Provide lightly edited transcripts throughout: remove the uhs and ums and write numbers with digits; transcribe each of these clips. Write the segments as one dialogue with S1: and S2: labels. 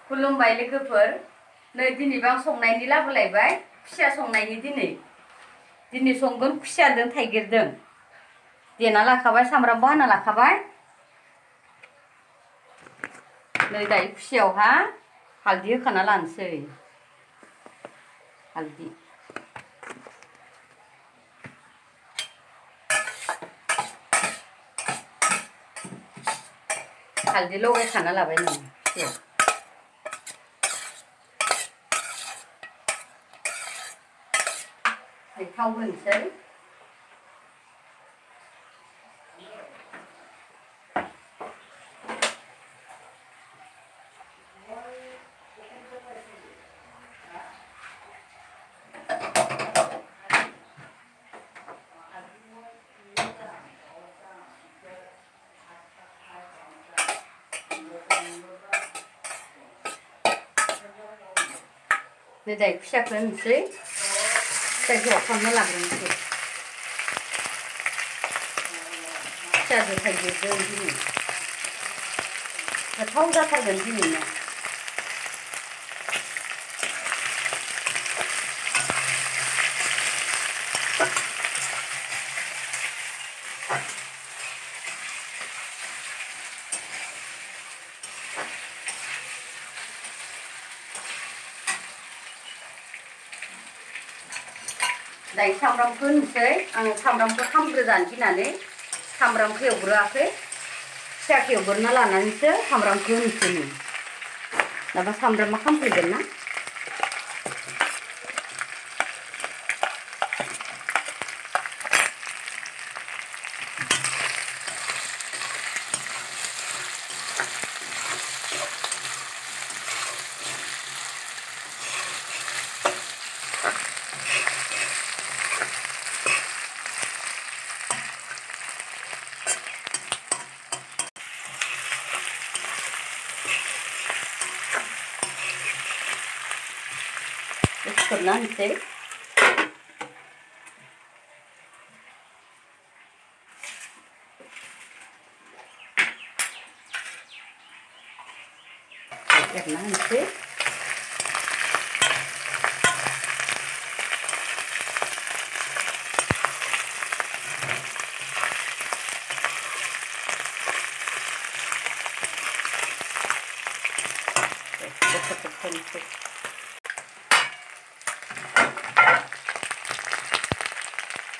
S1: खुलुमबाय लोगोफोर नै दिनैबो आं संनायनि लाबोलायबाय खुसिया संनायनि दिनै संगोन खुसियाजों थाइगिरजों देना लाखाबाय सामब्रामबो हाना लाखाबाय नै दायो खुसियावहा हालदै होखाना लानोसै हालदै लगायखाना लाबाय नों खुसियाव थाव होनोसै नै दायो खुसियाखौ होनोसै खुसियाखौ एवफ्रामना लाग्रोनोसै खुसियाजों थाइगिरजों दिनै गोथाव जाथारगोन दिनैनो दायो सामब्रामखौ होनोसै आं सामब्रामखौ खामग्रोजानो गिनानै सामब्रामखौ एवग्रोआखै फिसाखौ एवग्रोना लानानैसो सामब्रामखौ होनोसै नङाबा सामब्रामा खामफैगोन ना खोबना होनोसै एरना होनोसै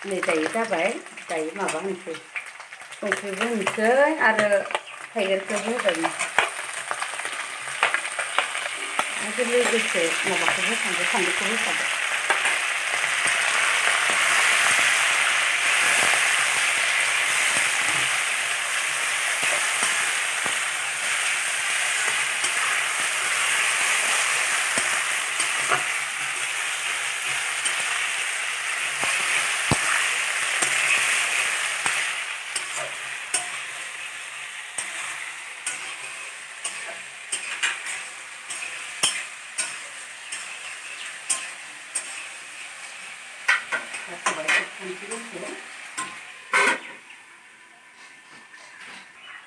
S1: नै दायो जाबाय दायो माबा होनोसै संख्रिबो होनोसै आरो थाइगिरखौबो होगोन आरो लोगोसे माबाखौबो होखांदो फानलुखौबो होखादो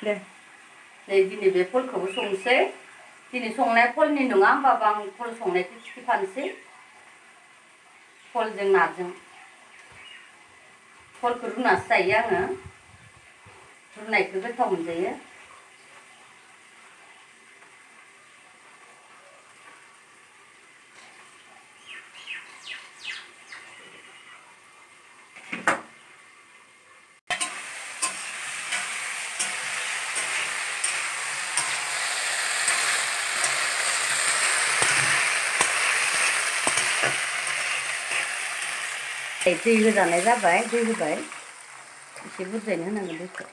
S1: दे नै दिनै बे फलखौबो संनोसै दिनै संनाया फलनि नङा होमबाबो आं फल संनायखौ खिन्थानोसै फलजों नाजों फलखौ रुनासो जायो आङो रुनायखौ गोथाव मोनजायो दै होजानाय जाबाय दै होबाय एसे बुरजायैनो होनांगोन दैखौ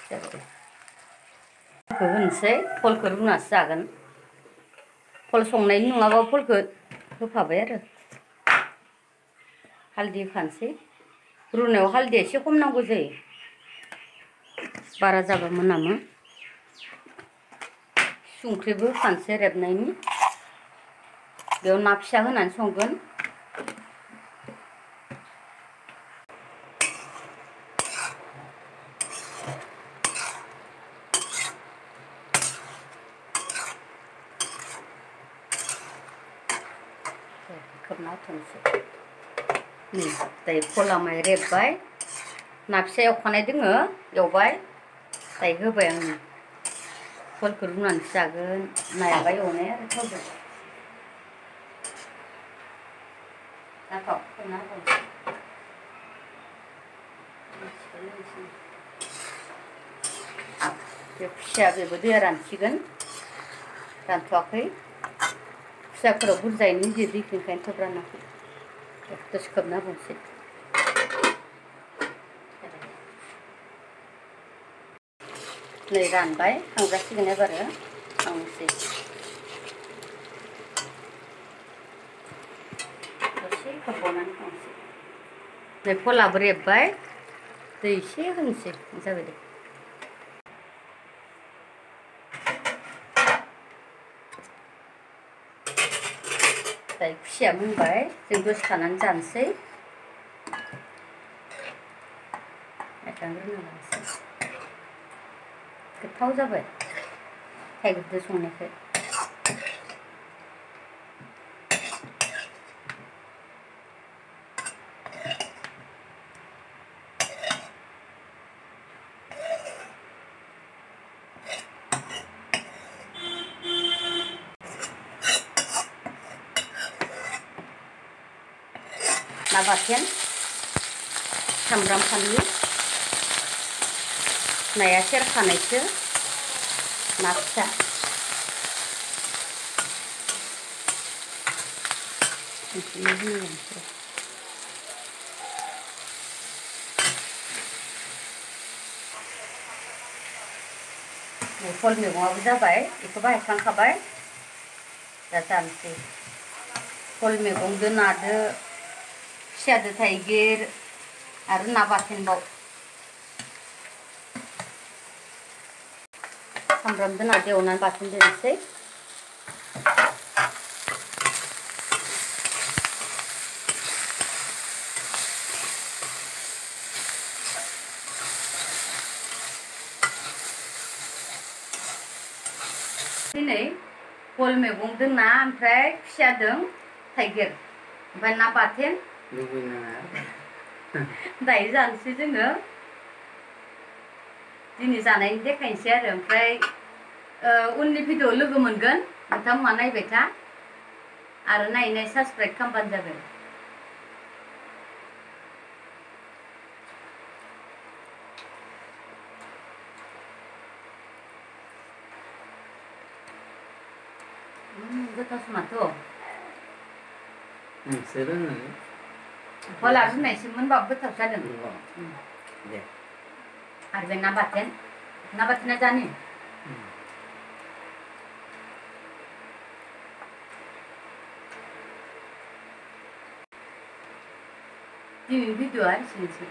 S1: जाबाय फलखौ होनोसै फलखौ रुनासो जागोन फल संनायनि नङाबा फलखौ होफाबाय आरो हालदै होखानोसै रुनायाव हालदैया एसे खम नांगौ जायो बारा जाबा मोनामो संख्रिबो खानसे रेबनायनि बेयाव ना फिसा होनानै संगोन खोबना होथ'नोसै दायो फला माय रेबबाय ना फिसा एवखानाय दोङो एवबाय दायो होबाय आङो फलखौ रुनानैसो जागोन नायाबा एवनाय आरो थावजों जाथाव खोबना होथ'नोसै बे खुसिया बेबो दैया रानसिगोन रानथ'वाखै खुसियाफोराव बुरजायैनो होयो दैखौ ओंखायनो थाब रानाखै दसे खोबना होबावनोसै नै रानबाय खांजासिगोन एबारो खांनोसै दसे खोबबावनानै खांनोसै नै फलाबो रेबबाय दै एसे होनोसै जाबाय दे दायो खुसिया मोनबाय जों दसे थानानै जानोसै एरखांग्रोना लानोसै गोथाव जाबाय थाइगिरजों संनायखाय ना बाथोन सामब्राम फानलु नाया सेरखानायसो ना फिसा फल मैगङाबो जाबाय बेखौ बाहायखांखाबाय दा जानोसै फल मैगंजों नादो खुसियाजों थाइगिर आरो ना बाथोनबाव सामब्रामजों नादो एवनानै बाथोन दोननोसै दिनै फल मैगंजों ना ओमफ्राय खुसियाजों थाइगिर ओमफ्राय ना बाथोन दायो जानोसै जोङो दिनै जानायनि देखायनोसै आरो ओमफ्राय उननि भिडिअ लोगो मोनगोन नोंथांमोना नायबाय था आरो नायै साबस्क्राइब खालामबानो जाबाय गोथावसो माथो फला रुनायसोमोनबाबो गोथाव जादों आरो बे ना बाथोना जानि दिनैनि भिडिअआ एसेनोसै